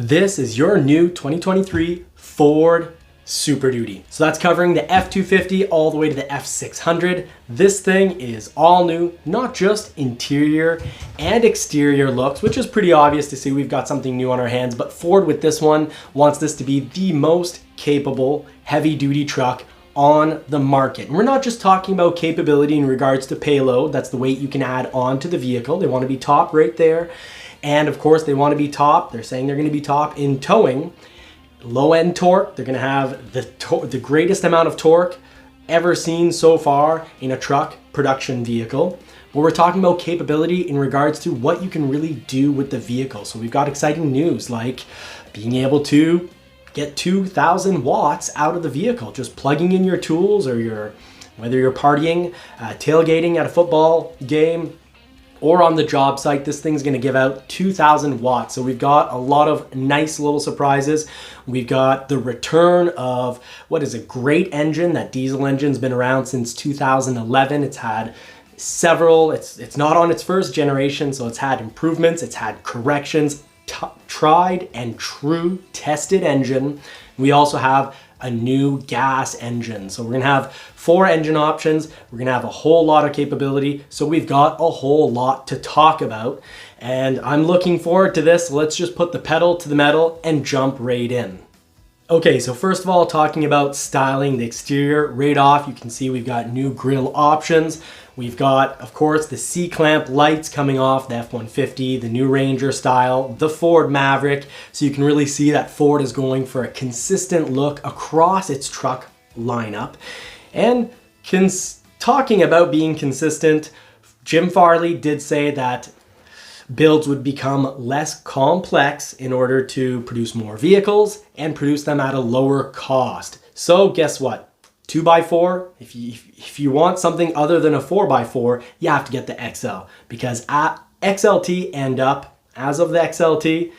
This is your new 2023 Ford Superduty. So that's covering the F-250 all the way to the F-600. This thing is all new, not just interior and exterior looks, which is pretty obvious to see we've got something new on our hands, but Ford with this one wants this to be the most capable heavy-duty truck on the market. And we're not just talking about capability in regards to payload, that's the weight you can add onto the vehicle. They want to be top right there. And of course they want to be top, they're saying they're going to be top in towing. Low end torque, they're going to have the greatest amount of torque ever seen so far in a truck production vehicle. But we're talking about capability in regards to what you can really do with the vehicle. So we've got exciting news like being able to get 2,000 watts out of the vehicle, just plugging in your tools or whether you're partying, tailgating at a football game, or on the job site, this thing's gonna give out 2,000 watts. So we've got a lot of nice little surprises. We've got the return of what is a great engine. That diesel engine's been around since 2011. It's had several, it's not on its first generation, so it's had improvements, it's had corrections, tried and true tested engine. We also have a new gas engine. So we're gonna have 4 engine options. We're gonna have a whole lot of capability. So we've got a whole lot to talk about. And I'm looking forward to this. Let's just put the pedal to the metal and jump right in. Okay, so first of all, talking about styling the exterior, right off, you can see we've got new grille options. We've got, of course, the C-clamp lights coming off the F-150, the new Ranger style, the Ford Maverick. So you can really see that Ford is going for a consistent look across its truck lineup. And talking about being consistent, Jim Farley did say that builds would become less complex in order to produce more vehicles and produce them at a lower cost. So guess what? 2x4, if you want something other than a 4x4, you have to get the XL, because at XLT and up, as of the XLT,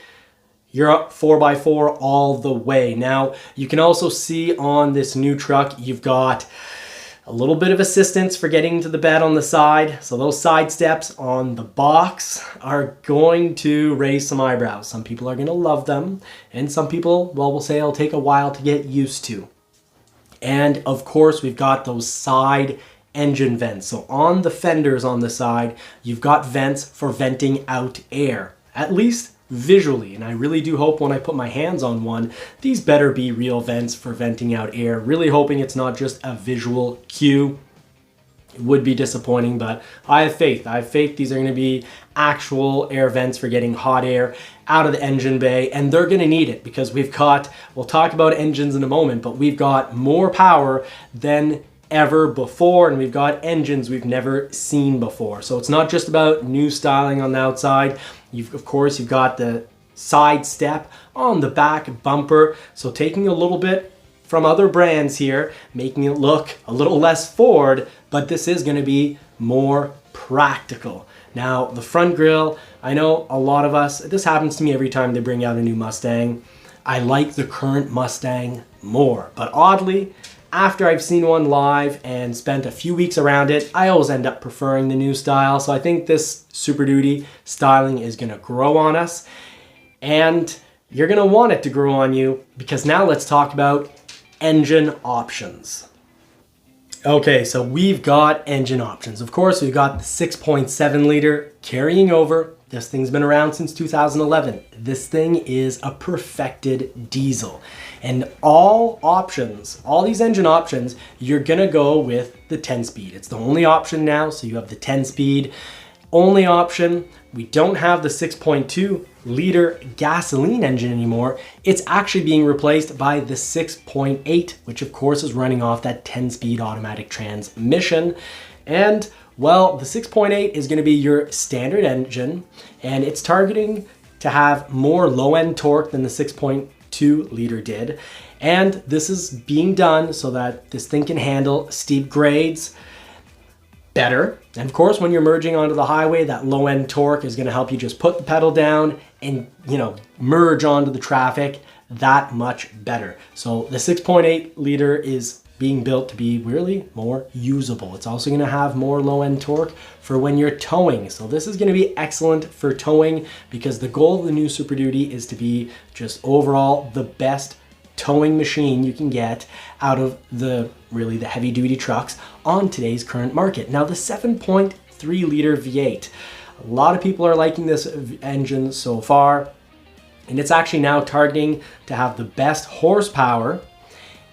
you're up 4x4 all the way. Now, you can also see on this new truck, you've got a little bit of assistance for getting to the bed on the side. So those side steps on the box are going to raise some eyebrows. Some people are gonna love them, and some people, well, will say it'll take a while to get used to. And of course, we've got those side engine vents. So on the fenders on the side, you've got vents for venting out air, at least visually. And I really do hope when I put my hands on one, these better be real vents for venting out air. Really hoping it's not just a visual cue. It would be disappointing, but I have faith. I have faith these are going to be actual air vents for getting hot air out of the engine bay, and they're going to need it because we'll talk about engines in a moment, but we've got more power than ever before, and we've got engines we've never seen before. So it's not just about new styling on the outside. Of course, you've got the side step on the back bumper. So taking a little bit from other brands here, making it look a little less Ford, but this is going to be more practical. Now, the front grille, I know a lot of us, this happens to me every time they bring out a new Mustang. I like the current Mustang more, but oddly, after I've seen one live and spent a few weeks around it, I always end up preferring the new style. So I think this Super Duty styling is going to grow on us, and you're going to want it to grow on you, because now let's talk about engine options. Okay, so we've got engine options. Of course, we've got the 6.7 liter carrying over. This thing's been around since 2011. This thing is a perfected diesel. And all these engine options, you're gonna go with the 10-speed. It's the only option now, so you have the 10-speed. Only option, we don't have the 6.2 liter gasoline engine anymore. It's actually being replaced by the 6.8, which of course is running off that 10-speed automatic transmission. And well, the 6.8 is going to be your standard engine, and it's targeting to have more low-end torque than the 6.2 liter did. And this is being done so that this thing can handle steep grades better. And of course, when you're merging onto the highway, that low-end torque is going to help you just put the pedal down and, merge onto the traffic that much better. So the 6.8 liter is being built to be really more usable. It's also going to have more low-end torque for when you're towing. So this is going to be excellent for towing because the goal of the new Super Duty is to be just overall the best towing machine you can get out of the heavy duty trucks on today's current market. Now the 7.3 liter V8, a lot of people are liking this engine so far, and it's actually now targeting to have the best horsepower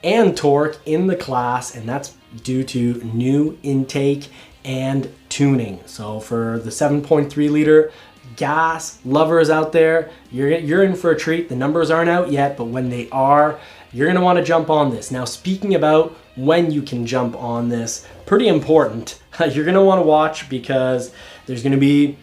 and torque in the class, and that's due to new intake and tuning. So for the 7.3 liter gas lovers out there, you're in for a treat. The numbers aren't out yet, but when they are, you're gonna wanna jump on this. Now, speaking about when you can jump on this, pretty important, you're gonna wanna watch because there's gonna be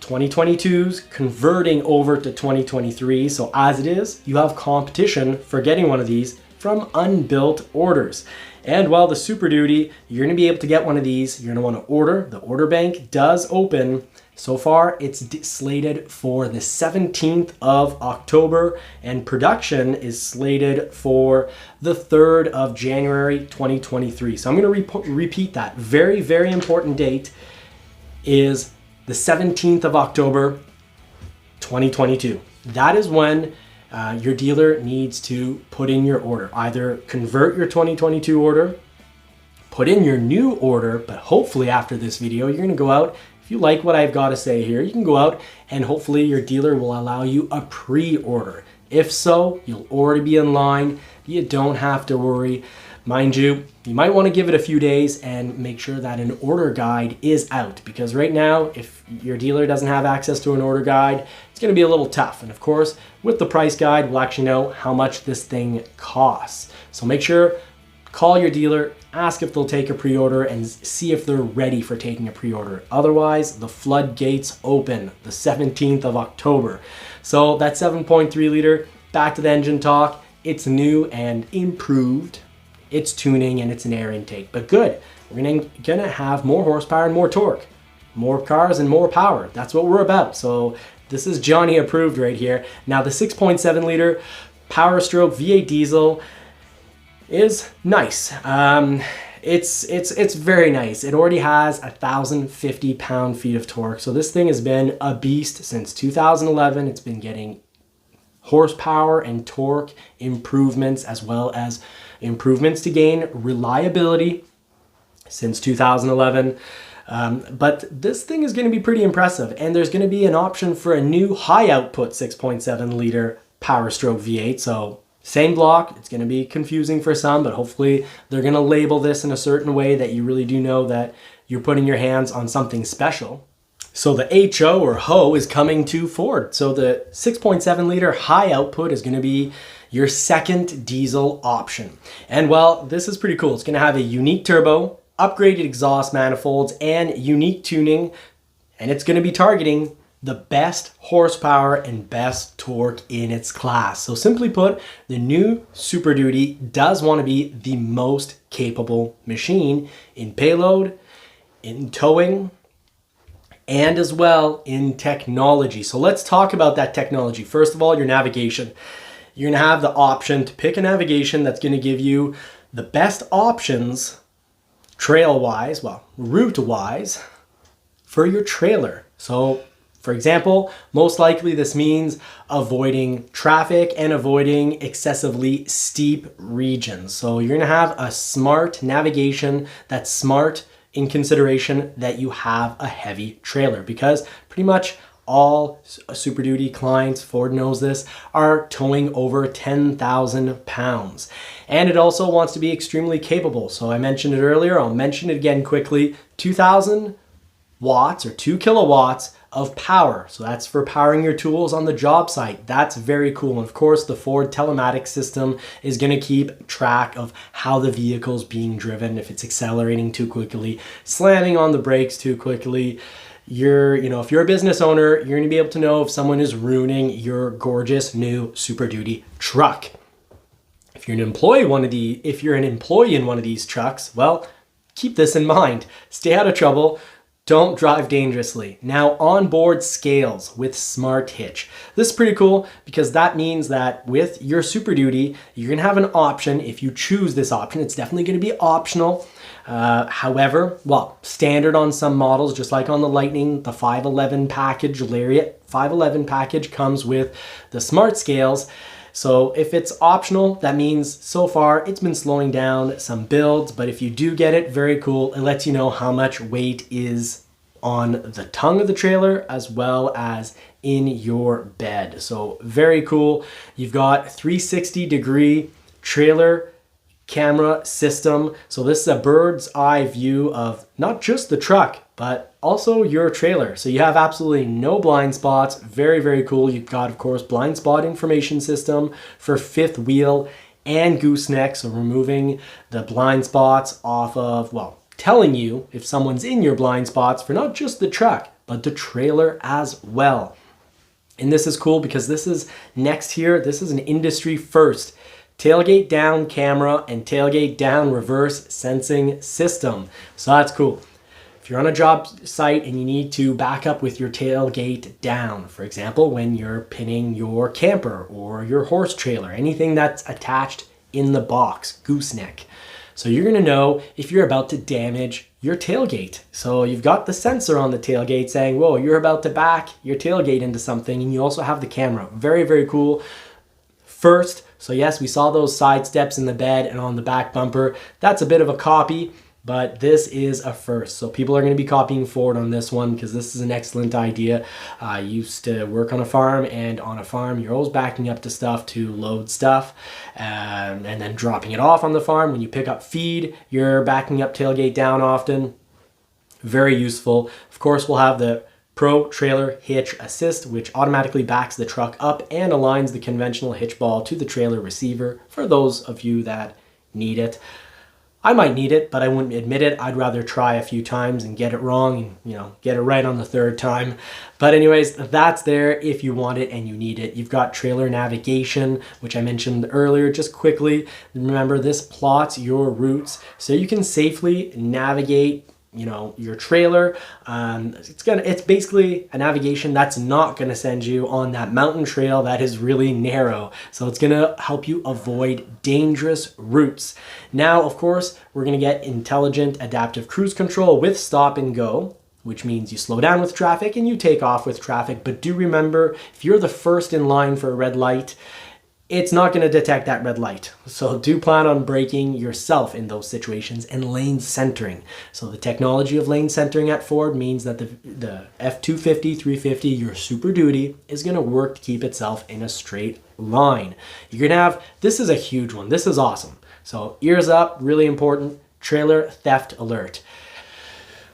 2022s converting over to 2023. So as it is, you have competition for getting one of these from unbuilt orders. And while the Super Duty, you're gonna be able to get one of these, you're gonna wanna order. The order bank does open. So far, it's slated for the 17th of October, and production is slated for the 3rd of January, 2023. So I'm gonna repeat that. Very, very important date is the 17th of October, 2022. That is when your dealer needs to put in your order. Either convert your 2022 order, put in your new order, but hopefully after this video, you're gonna go out. If you like what I've got to say here, you can go out and hopefully your dealer will allow you a pre-order. If so, you'll already be in line. You don't have to worry. Mind you, you might want to give it a few days and make sure that an order guide is out, because right now, if your dealer doesn't have access to an order guide, it's going to be a little tough. And of course, with the price guide, we'll actually know how much this thing costs. So make sure, call your dealer, ask if they'll take a pre-order and see if they're ready for taking a pre-order. Otherwise, the floodgates open the 17th of October. So that 7.3 liter, back to the engine talk, it's new and improved. It's tuning and it's an air intake, but good. We're gonna have more horsepower and more torque, more cars and more power. That's what we're about. So this is Johnny approved right here. Now the 6.7 liter Power Stroke V8 diesel is nice. It's very nice. It already has 1,050 pound-feet of torque. So this thing has been a beast since 2011. It's been getting horsepower and torque improvements, as well as improvements to gain reliability since 2011. But this thing is going to be pretty impressive, and there's going to be an option for a new high output 6.7 liter Power Stroke V8. So same block. It's going to be confusing for some, but hopefully they're going to label this in a certain way that you really do know that you're putting your hands on something special. So the HO or HO is coming to Ford. So the 6.7 liter high output is going to be your second diesel option. And well, this is pretty cool. It's going to have a unique turbo, upgraded exhaust manifolds, and unique tuning. And it's going to be targeting the best horsepower and best torque in its class. So simply put, the new Super Duty does want to be the most capable machine in payload, in towing, and as well in technology. So let's talk about that technology. First of all, your navigation. You're gonna have the option to pick a navigation that's gonna give you the best options trail-wise, well, route-wise, for your trailer. So for example, most likely this means avoiding traffic and avoiding excessively steep regions. So you're gonna have a smart navigation that's smart in consideration that you have a heavy trailer, because pretty much all Super Duty clients, Ford knows this, are towing over 10,000 pounds. And it also wants to be extremely capable. So I mentioned it earlier, I'll mention it again quickly, 2,000 watts or 2 kilowatts of power. So that's for powering your tools on the job site. That's very cool. And of course, the Ford telematics system is going to keep track of how the vehicle's being driven, if it's accelerating too quickly, slamming on the brakes too quickly. If you're a business owner, you're going to be able to know if someone is ruining your gorgeous new Super Duty truck. If you're an employee in one of these trucks, well, keep this in mind. Stay out of trouble. don't drive dangerously. Now, onboard scales with smart hitch. This is pretty cool because that means that with your Super Duty, you're gonna have an option. If you choose this option, it's definitely gonna be optional. However, well, standard on some models, just like on the Lightning, the 511 package, Lariat 511 package comes with the smart scales. So if it's optional, that means so far it's been slowing down some builds, but if you do get it, very cool. It lets you know how much weight is on the tongue of the trailer as well as in your bed. So very cool. You've got 360-degree trailer camera system. So this is a bird's eye view of not just the truck, but also your trailer. So you have absolutely no blind spots. Very, very cool. You've got, of course, blind spot information system for fifth wheel and gooseneck. So removing the blind spots off of, well, telling you if someone's in your blind spots for not just the truck, but the trailer as well. And this is cool because this is next here. This is an industry first. Tailgate down camera and tailgate down reverse sensing system. So that's cool. If you're on a job site and you need to back up with your tailgate down, for example, when you're pinning your camper or your horse trailer, anything that's attached in the box, gooseneck. So you're gonna know if you're about to damage your tailgate. So you've got the sensor on the tailgate saying, whoa, you're about to back your tailgate into something, and you also have the camera. Very, very cool. First, so yes, we saw those side steps in the bed and on the back bumper. That's a bit of a copy, but this is a first. So people are going to be copying Ford on this one because this is an excellent idea. I used to work on a farm, and on a farm, you're always backing up to stuff to load stuff and then dropping it off on the farm. When you pick up feed, you're backing up tailgate down often. Very useful. Of course, we'll have the Pro Trailer Hitch Assist, which automatically backs the truck up and aligns the conventional hitch ball to the trailer receiver for those of you that need it. I might need it, but I wouldn't admit it. I'd rather try a few times and get it wrong and, get it right on the third time. But anyways, that's there if you want it and you need it. You've got trailer navigation, which I mentioned earlier. Just quickly, remember this plots your routes so you can safely navigate your trailer. It's basically a navigation that's not going to send you on that mountain trail that is really narrow. So it's going to help you avoid dangerous routes. Now, of course, we're going to get intelligent adaptive cruise control with stop and go, which means you slow down with traffic and you take off with traffic. But do remember, if you're the first in line for a red light, it's not going to detect that red light. So do plan on braking yourself in those situations, and lane centering. So the technology of lane centering at Ford means that the F250, 350, your Super Duty, is going to work to keep itself in a straight line. You're going to have, this is a huge one. This is awesome. So ears up, really important, trailer theft alert.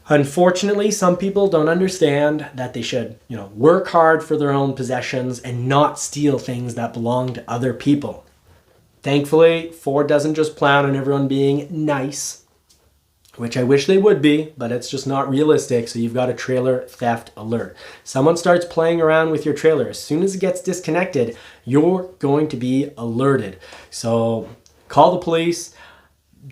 Unfortunately, some people don't understand that they should, work hard for their own possessions and not steal things that belong to other people. Thankfully, Ford doesn't just plan on everyone being nice, which I wish they would be, but it's just not realistic. So you've got a trailer theft alert. Someone starts playing around with your trailer. As soon as it gets disconnected, you're going to be alerted. So call the police,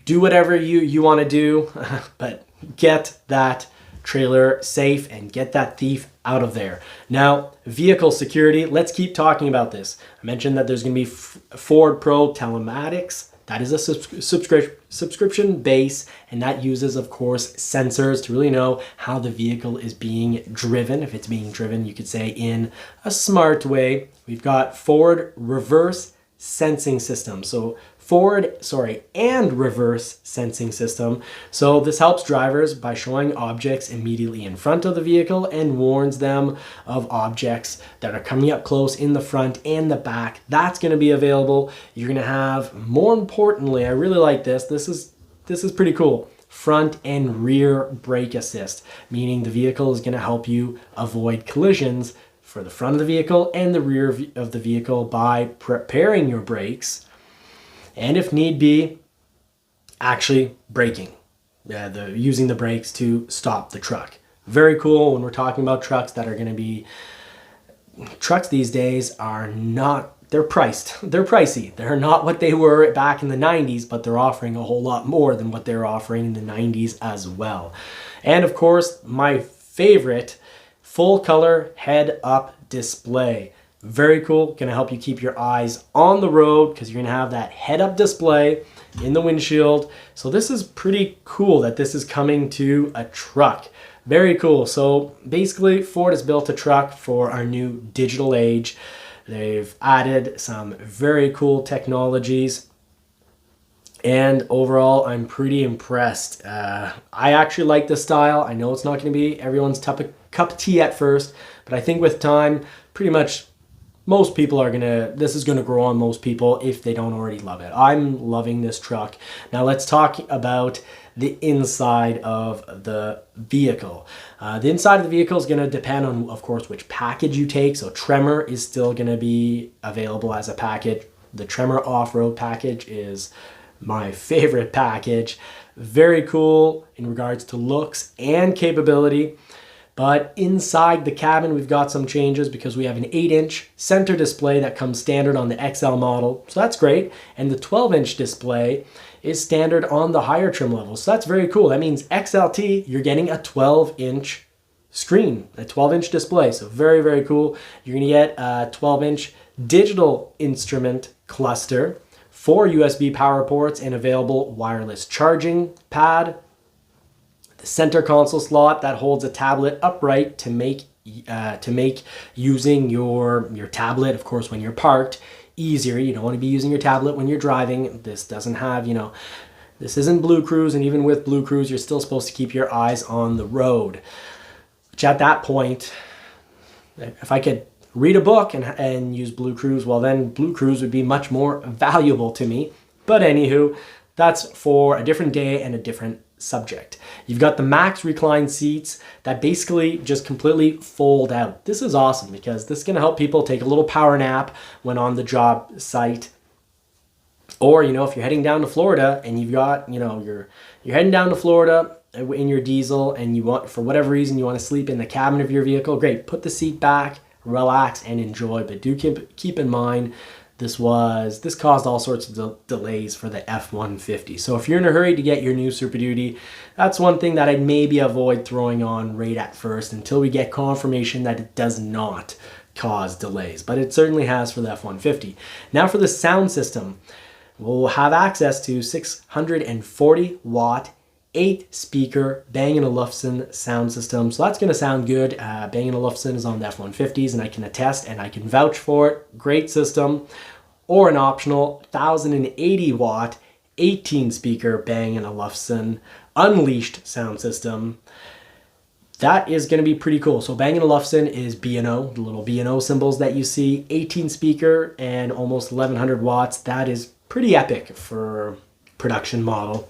do whatever you want to do, but get that trailer safe and get that thief out of there. Now, vehicle security, let's keep talking about this. I mentioned that there's going to be Ford Pro Telematics. That is a subscription base, and that uses, of course, sensors to really know how the vehicle is being driven. If it's being driven, you could say, in a smart way. We've got Ford Reverse Sensing System. So and reverse sensing system. So this helps drivers by showing objects immediately in front of the vehicle and warns them of objects that are coming up close in the front and the back. That's going to be available. You're going to have, more importantly, I really like this. This is pretty cool. Front and rear brake assist, meaning the vehicle is going to help you avoid collisions for the front of the vehicle and the rear of the vehicle by preparing your brakes, and if need be, actually braking, using the brakes to stop the truck. Very cool when we're talking about trucks that are going to be, trucks these days are not, they're pricey. They're not what they were back in the 90s, but they're offering a whole lot more than what they were offering in the 90s as well. And of course, my favorite full color head-up display. Very cool, gonna help you keep your eyes on the road because you're gonna have that head-up display in the windshield. So this is pretty cool that this is coming to a truck. Very cool. So basically Ford has built a truck for our new digital age. They've added some very cool technologies. And overall, I'm pretty impressed. I actually like the style. I know it's not going to be everyone's cup of tea at first, but I think with time, pretty much most people are this is gonna grow on most people if they don't already love it. I'm loving this truck. Now let's talk about the inside of the vehicle. The inside of the vehicle is gonna depend on, of course, which package you take. So Tremor is still gonna be available as a package. The Tremor off-road package is my favorite package. Very cool in regards to looks and capability. But inside the cabin, we've got some changes because we have an 8-inch center display that comes standard on the XL model. So that's great. And the 12-inch display is standard on the higher trim level. So that's very cool. That means XLT, you're getting a 12-inch screen, a 12-inch display. So very, very cool. You're going to get a 12-inch digital instrument cluster, 4 USB power ports, and available wireless charging pad. Center console slot that holds a tablet upright to make using your tablet, of course, when you're parked, easier. You don't want to be using your tablet when you're driving. This doesn't have, this isn't Blue Cruise, and even with Blue Cruise, you're still supposed to keep your eyes on the road. Which at that point, if I could read a book and use Blue Cruise, well then Blue Cruise would be much more valuable to me. But anywho, that's for a different day and a different subject. You've got the max recline seats that basically just completely fold out. This is awesome because this is going to help people take a little power nap when on the job site. Or, if you're heading down to Florida and you've got, you're heading down to Florida in your diesel and you want, for whatever reason, you want to sleep in the cabin of your vehicle, great. Put the seat back, relax, and enjoy. But do keep in mind, this caused all sorts of delays for the F-150. So if you're in a hurry to get your new Super Duty, that's one thing that I'd maybe avoid throwing on right at first until we get confirmation that it does not cause delays. But it certainly has for the F-150. Now for the sound system, we'll have access to 640 watt 8-speaker Bang & Olufsen sound system. So that's going to sound good. Bang & Olufsen is on the F-150s, and I can attest and I can vouch for it. Great system. Or an optional 1080 watt 18-speaker Bang & Olufsen Unleashed sound system. That is going to be pretty cool. So Bang & Olufsen is B&O, the little B&O symbols that you see. 18-speaker and almost 1100 watts. That is pretty epic for production model.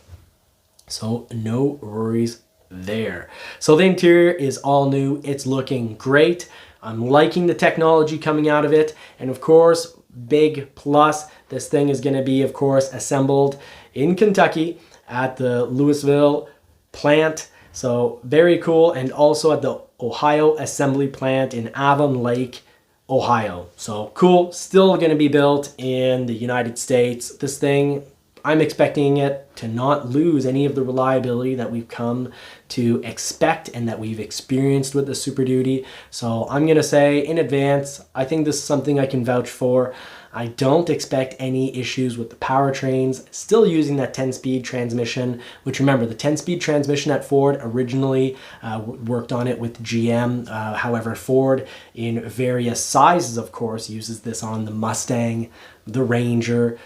So no worries there. So the interior is all new. It's looking great. I'm liking the technology coming out of it. And of course, big plus, this thing is going to be, of course, assembled in Kentucky at the Louisville plant. So very cool. And also at the Ohio assembly plant in Avon Lake, Ohio. So cool. Still going to be built in the United States. This thing, I'm expecting it to not lose any of the reliability that we've come to expect and that we've experienced with the Super Duty. So I'm going to say in advance, I think this is something I can vouch for. I don't expect any issues with the powertrains. Still using that 10-speed transmission, which remember, the 10-speed transmission at Ford originally worked on it with GM. However, Ford in various sizes, of course, uses this on the Mustang, the Ranger,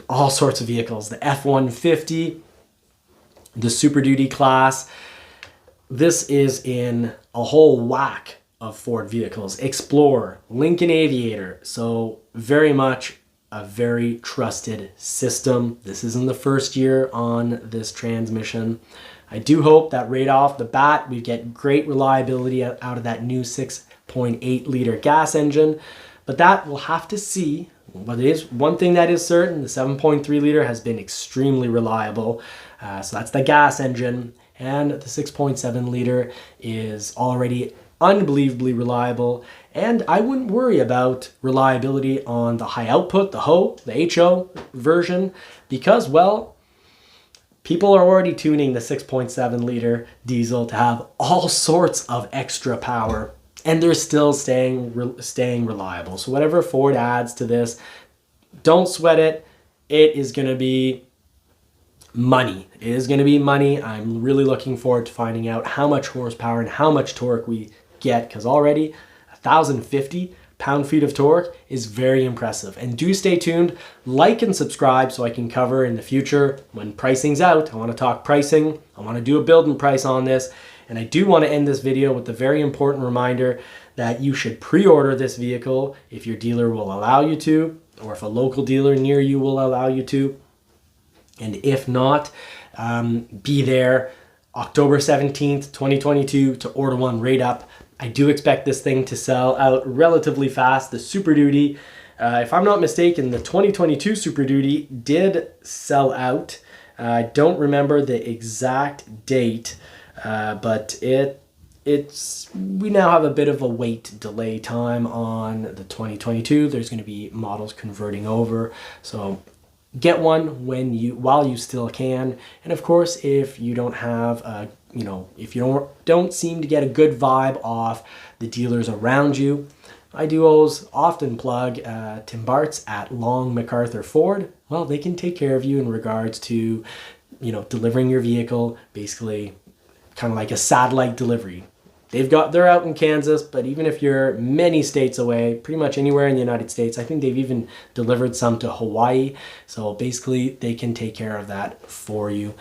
all sorts of vehicles, the F-150, the Super Duty class. This is in a whole whack of Ford vehicles. Explorer, Lincoln Aviator. So very much a very trusted system. This isn't the first year on this transmission. I do hope that right off the bat, we get great reliability out of that new 6.8 liter gas engine, but that we'll have to see. But it is one thing that is certain, the 7.3 liter has been extremely reliable. So that's the gas engine, and the 6.7 liter is already unbelievably reliable. And I wouldn't worry about reliability on the high output, the HO version, because, well, People are already tuning the 6.7 liter diesel to have all sorts of extra power, and they're still staying reliable. So whatever Ford adds to this, don't sweat it. It is going to be money. It is going to be money. I'm really looking forward to finding out how much horsepower and how much torque we get, because already 1,050 pound-feet of torque is very impressive. And do stay tuned, like and subscribe so I can cover in the future when pricing's out. I want to talk pricing. I want to do a build and price on this. And I do want to end this video with the very important reminder that you should pre-order this vehicle if your dealer will allow you to, or if a local dealer near you will allow you to. And if not, be there October 17th, 2022 to order one right up. I do expect this thing to sell out relatively fast. The Superduty, if I'm not mistaken, the 2022 Superduty did sell out. I don't remember the exact date, but we now have a bit of a wait delay time on the 2022. There's going to be models converting over, so get one while you still can. And of course, if you don't have if you don't seem to get a good vibe off the dealers around you, I do always often plug Tim Bart's at Long MacArthur Ford. Well, they can take care of you in regards to delivering your vehicle, basically kind of like a satellite delivery. They're out in Kansas, but even if you're many states away, pretty much anywhere in the United States, I think they've even delivered some to Hawaii. So basically, they can take care of that for you.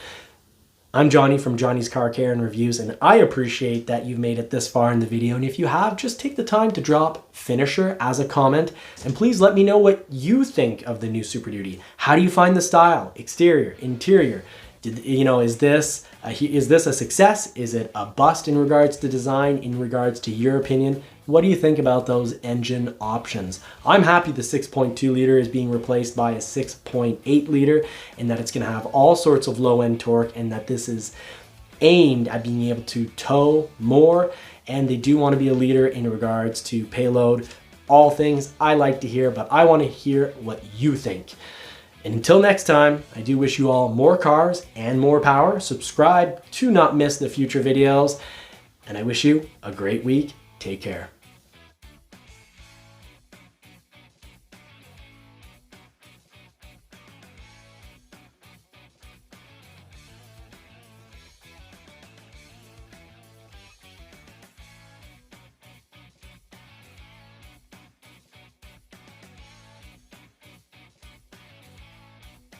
I'm Johnny from Johnny's Car Care and Reviews, and I appreciate that you've made it this far in the video. And if you have, just take the time to drop "finisher" as a comment, and please let me know what you think of the new Super Duty. How do you find the style, exterior, interior? Is this a success? Is it a bust in regards to design, in regards to your opinion? What do you think about those engine options? I'm happy the 6.2 liter is being replaced by a 6.8 liter, and that it's going to have all sorts of low-end torque, and that this is aimed at being able to tow more, and they do want to be a leader in regards to payload. All things I like to hear, but I want to hear what you think. And until next time, I do wish you all more cars and more power. Subscribe to not miss the future videos, and I wish you a great week. Take care.